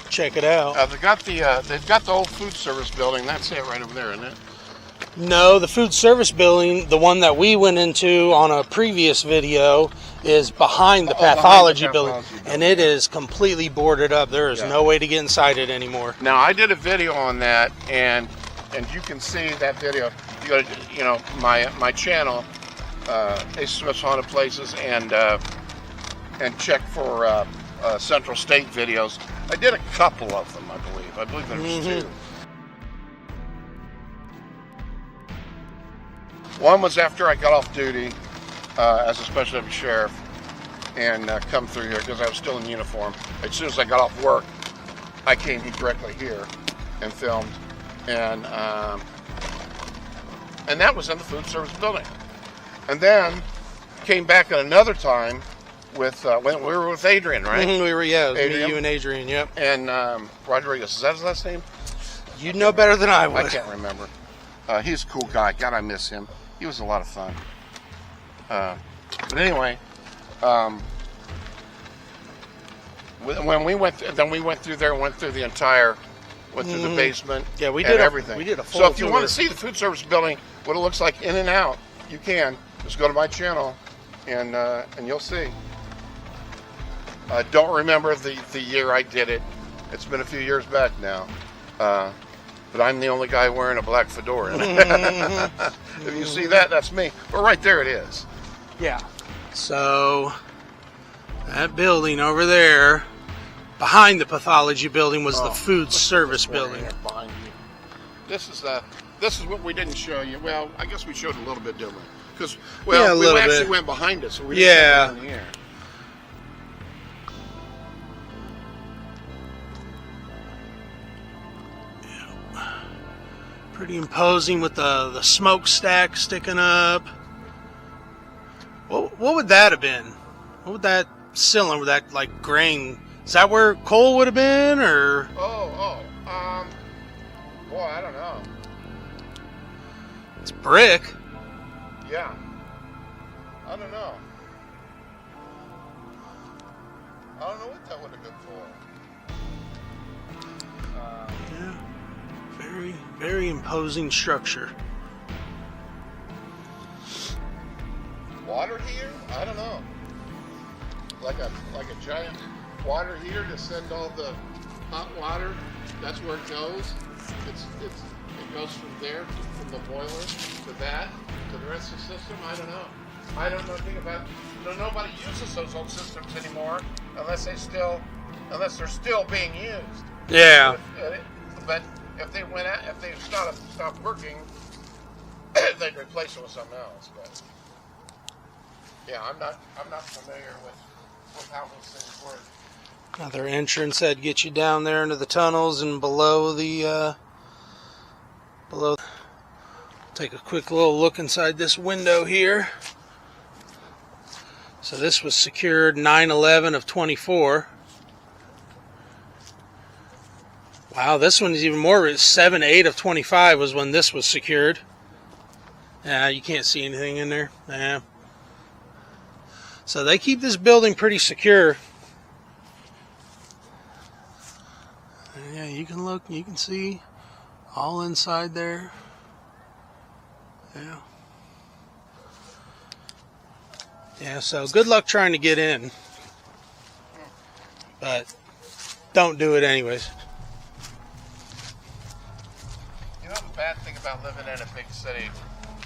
check it out. They've got the old food service building. That's it right over there, isn't it? No, the food service building, the one that we went into on a previous video, is behind the pathology building, and it is completely boarded up. There is no way to get inside it anymore. Now, I did a video on that, and you can see that video. You go to my channel, AsaSwift's Haunted Places, and check for Central State videos. I did a couple of them, I believe there was two. One was after I got off duty as a special deputy sheriff and come through here because I was still in uniform. As soon as I got off work, I came directly here and filmed, and that was in the food service building. And then came back at another time with when we were with Adrian, right? We were, yeah, it was Adrian. me, you, and Adrian. Yep. And Rodriguez, is that his last name? You know better than I would. I can't remember. He's a cool guy. God, I miss him. He was a lot of fun. But anyway, when we went, then we went through there and went through the entire, went through the basement. Yeah, we and did everything. We did a full So if you tour. want to see the food service building, what it looks like in and out, you can just go to my channel, and you'll see. I don't remember the year I did it. It's been a few years back now. But I'm the only guy wearing a black fedora. If you see that, that's me. But right there it is. Yeah. So that building over there, behind the pathology building, was the food service building. Behind you. This is what we didn't show you. Well, I guess we showed a little bit different because we actually went behind us. So we didn't go in the air. Pretty imposing with the smokestack sticking up. What would that have been? What would that cylinder with that like grain? Is that where coal would have been, or? Boy, I don't know. It's brick. Yeah. I don't know. I don't know what that would have been for. Yeah. Very, very imposing structure. Water heater? I don't know. Like a giant water heater to send all the hot water. That's where it goes. It goes from there, from the boiler to that, to the rest of the system. I don't know. I don't know anything about. Nobody uses those old systems anymore unless they're still being used. Yeah. But if they stopped working, they'd replace it with something else. But yeah, I'm not familiar with how those things work. Another entrance that gets you down there into the tunnels and below the below. Take a quick little look inside this window here. So this was secured 9/11 of 24. Wow, this one is even more. 7/8 of 25 was when this was secured. Yeah, you can't see anything in there. Yeah. So they keep this building pretty secure. Yeah, you can look, you can see all inside there. Yeah. Yeah, so good luck trying to get in. But don't do it anyways. You know the bad thing about living in a big city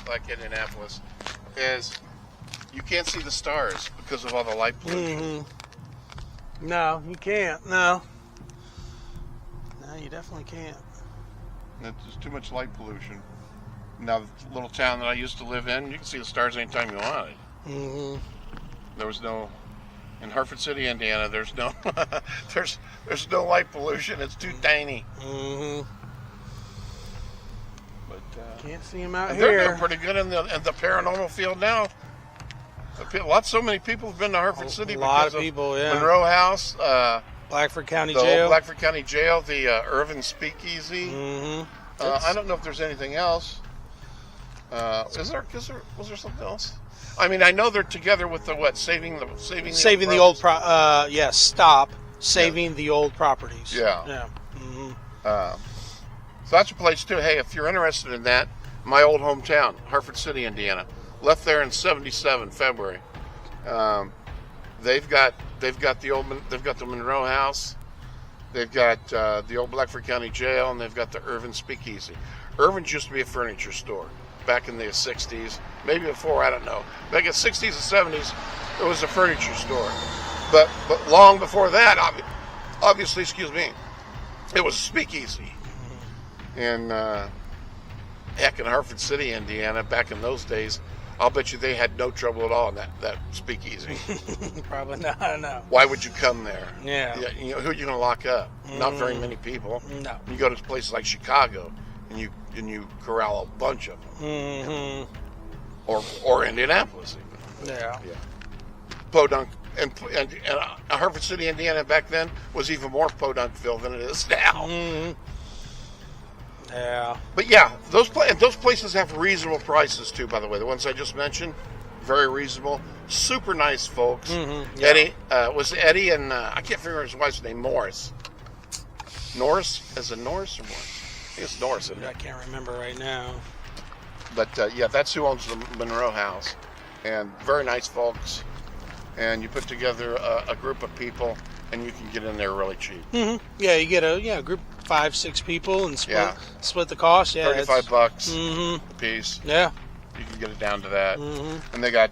like Indianapolis is you can't see the stars because of all the light pollution. No, you can't. No, you definitely can't. There's too much light pollution. Now, the little town that I used to live in, you can see the stars anytime you want. There was no, in Hartford City, Indiana, there's no, there's no light pollution. It's too tiny. But Can't see them out they're here. doing pretty good in the paranormal field now. So many people have been to Hartford City. A lot because of people, yeah. Monroe House, Blackford County the Jail. old Blackford County Jail, the Irvin Speakeasy. I don't know if there's anything else. Was there something else? I mean, I know they're together with the what? Saving the old saving the old properties. Yeah. So that's a place too. Hey, if you're interested in that, my old hometown, Hartford City, Indiana. Left there in '77, February. They've got the Monroe House. They've got the old Blackford County Jail, and they've got the Irvin Speakeasy. Irvin's used to be a furniture store back in the '60s, maybe before, I don't know. Back in the '60s and '70s, it was a furniture store. But long before that, obviously, it was a speakeasy. And heck, in Hartford City, Indiana, back in those days, I'll bet you they had no trouble at all in that speakeasy. Probably not. No. Why would you come there? Yeah. You know, who are you going to lock up? Not very many people. No. You go to places like Chicago, and you corral a bunch of them. Or Indianapolis even. Yeah. Podunk and Hartford City, Indiana, back then was even more Podunkville than it is now. Yeah. But yeah, those places have reasonable prices too. By the way, the ones I just mentioned, very reasonable. Super nice folks. Yeah. Eddie was Eddie and I can't remember his wife's name. Norris. Is it Norris or Morris? I think it's Norris. Isn't it? I can't remember right now. But yeah, that's who owns the Monroe House, and very nice folks. And you put together a group of people, and you can get in there really cheap. Yeah, you get a group of 5-6 people and split the cost. Yeah, $35 a piece. Yeah, you can get it down to that. And they got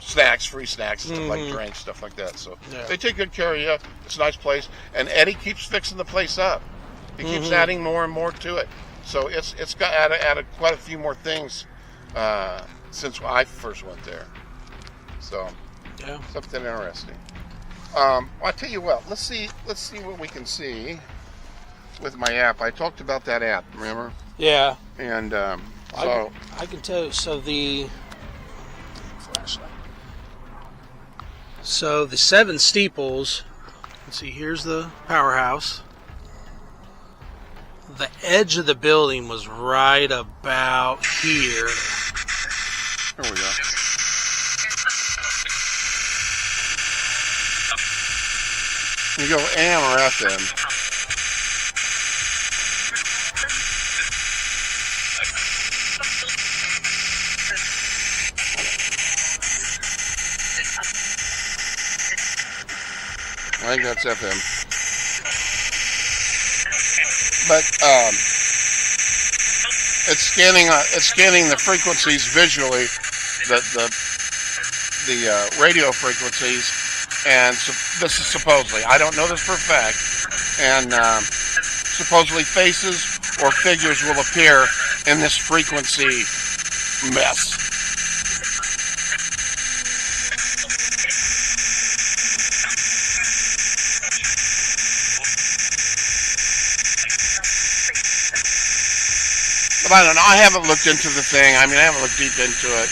snacks, free snacks, and stuff like drinks, stuff like that. So they take good care of you. It's a nice place, and Eddie keeps fixing the place up. He keeps adding more and more to it. So it's got added quite a few more things since I first went there. So something interesting. I'll tell you what. Let's see what we can see with my app. I talked about that app. Remember? Yeah. And so I can tell you. So the flashlight. So the 7 steeples. Let's see. Here's the powerhouse. The edge of the building was right about here. There we go. You go AM or FM. I think that's FM. But it's scanning the frequencies visually, the radio frequencies, and this is supposedly, I don't know this for a fact, and supposedly faces or figures will appear in this frequency mess. But I don't know. I haven't looked into the thing. I mean, I haven't looked deep into it.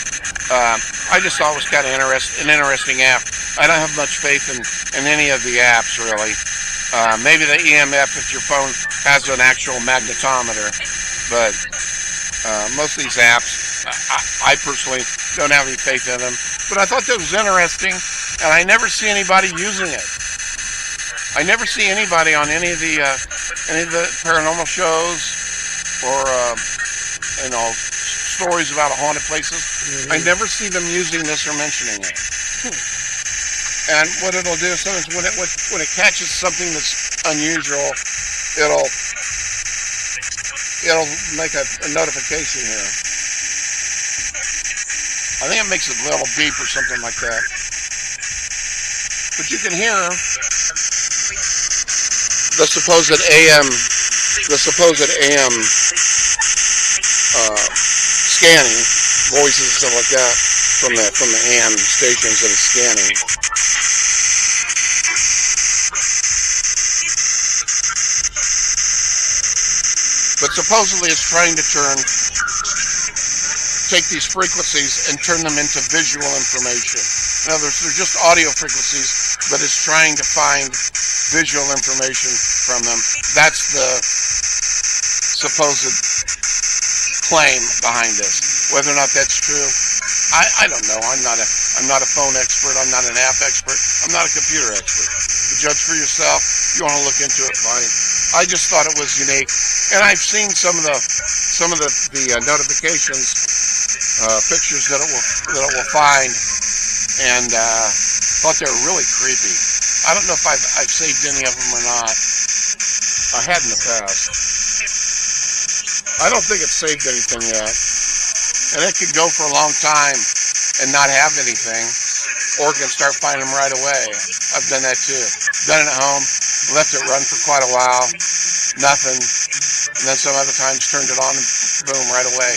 I just thought it was kind of an interesting app. I don't have much faith in any of the apps, really. Maybe the EMF if your phone has an actual magnetometer. But most of these apps, I personally don't have any faith in them. But I thought that was interesting, and I never see anybody using it. I never see anybody on any of the paranormal shows or stories about haunted places. I never see them using this or mentioning it. And what it'll do is sometimes when it catches something that's unusual, it'll make a notification here. I think it makes a little beep or something like that. But you can hear the supposed AM scanning voices and stuff like that from the AM stations that it's scanning. But supposedly it's trying to take these frequencies and turn them into visual information. In other words, they're just audio frequencies, but it's trying to find visual information from them. That's the supposed claim behind this. Whether or not that's true, I don't know. I'm not a phone expert. I'm not an app expert. I'm not a computer expert. You judge for yourself. If you want to look into it, fine. I just thought it was unique, and I've seen some of the notifications, pictures that it will find, and thought they were really creepy. I don't know if I've saved any of them or not. I had in the past. I don't think it's saved anything yet. And it could go for a long time and not have anything, or it can start finding them right away. I've done that too. Done it at home, left it run for quite a while, nothing. And then some other times turned it on and boom, right away.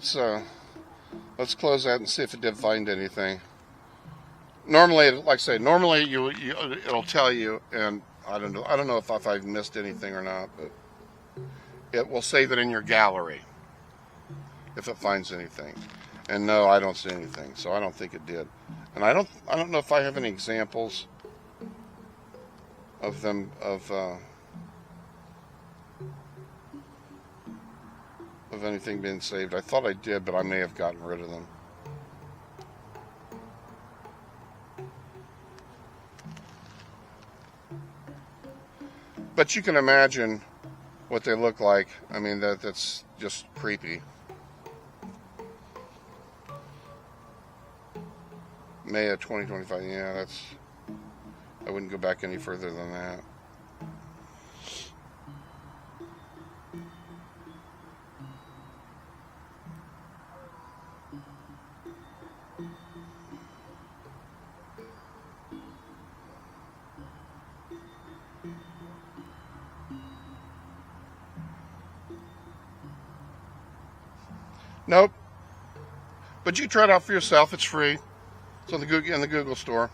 So let's close that and see if it did find anything. Normally, like I say, normally it'll tell you, and I don't know if I've missed anything or not, but it will save it in your gallery if it finds anything. And no, I don't see anything, so I don't think it did. And I don't know if I have any examples of them of anything being saved. I thought I did, but I may have gotten rid of them. But you can imagine what they look like. I mean, that's just creepy. May of 2025. Yeah, I wouldn't go back any further than that. Nope. But you try it out for yourself. It's free. It's on in the Google store.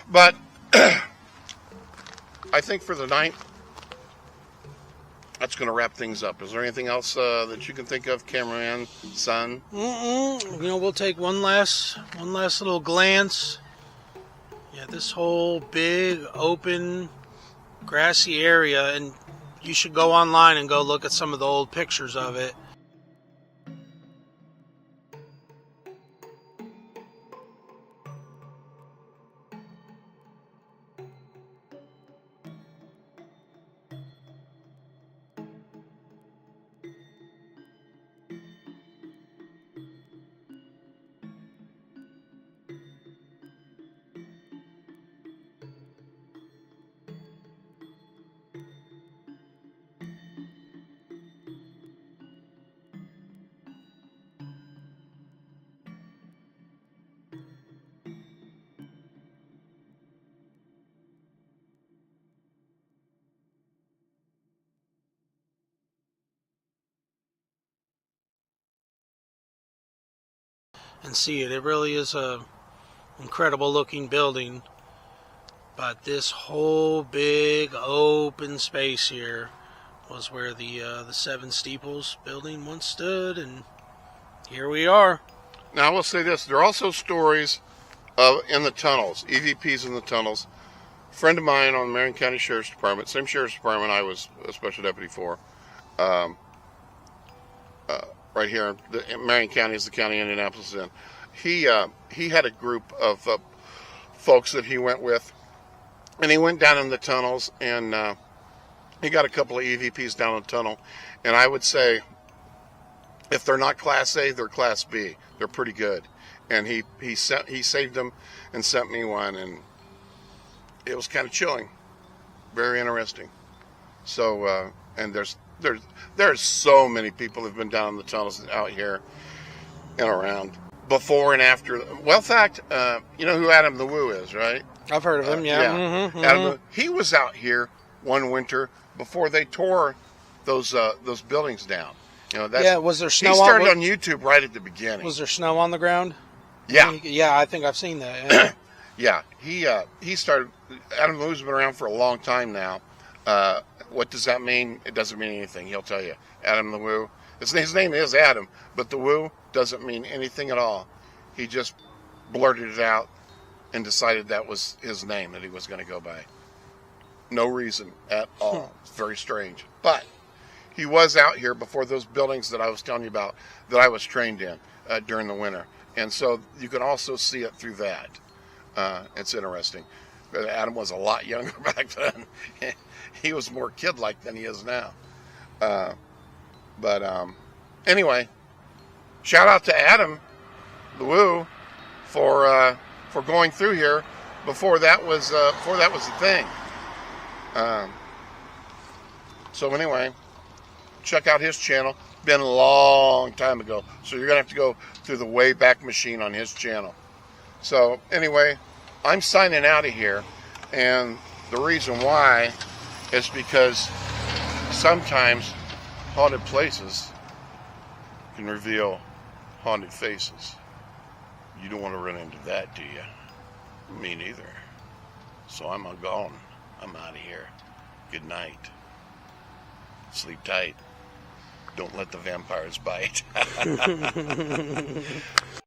But I think for the night, that's going to wrap things up. Is there anything else that you can think of, cameraman, son? We'll take one last little glance. Yeah, this whole big open grassy area, and you should go online and go look at some of the old pictures of it. And see it. It really is a incredible looking building. But this whole big open space here was where the Seven Steeples building once stood, and here we are. Now I will say this: there are also stories in the tunnels, EVPs in the tunnels. A friend of mine on the Marion County Sheriff's Department, same Sheriff's Department I was a special deputy for. Right here, Marion County is the county Indianapolis is in. He had a group of folks that he went with, and he went down in the tunnels, and he got a couple of EVPs down the tunnel. And I would say, if they're not Class A, they're Class B. They're pretty good. And he saved them and sent me one, and it was kind of chilling, very interesting. So and there's so many people who've been down in the tunnels out here and around before and after. Well, in fact, you know who Adam the Woo is, right? I've heard of him, yeah. Mm-hmm. Adam, he was out here one winter before they tore those buildings down. You know, that's, yeah, was there snow? He started on YouTube right at the beginning. Was there snow on the ground? Yeah. Yeah, I think I've seen that. Yeah. Yeah, he started. Adam the Woo's been around for a long time now. What does that mean? It doesn't mean anything. He'll tell you. Adam the Woo. His name is Adam, but the Woo doesn't mean anything at all. He just blurted it out and decided that was his name that he was going to go by. No reason at all. It's very strange. But he was out here before those buildings that I was telling you about that I was trained in during the winter. And so you can also see it through that. It's interesting. Adam was a lot younger back then. He was more kid-like than he is now. Anyway, shout out to Adam, the Woo, for going through here before that was a thing. So anyway, check out his channel. Been a long time ago, so you're gonna have to go through the Wayback Machine on his channel. So anyway, I'm signing out of here, and the reason why is because sometimes haunted places can reveal haunted faces. You don't want to run into that, do you? Me neither. So I'm gone. I'm out of here. Good night. Sleep tight. Don't let the vampires bite.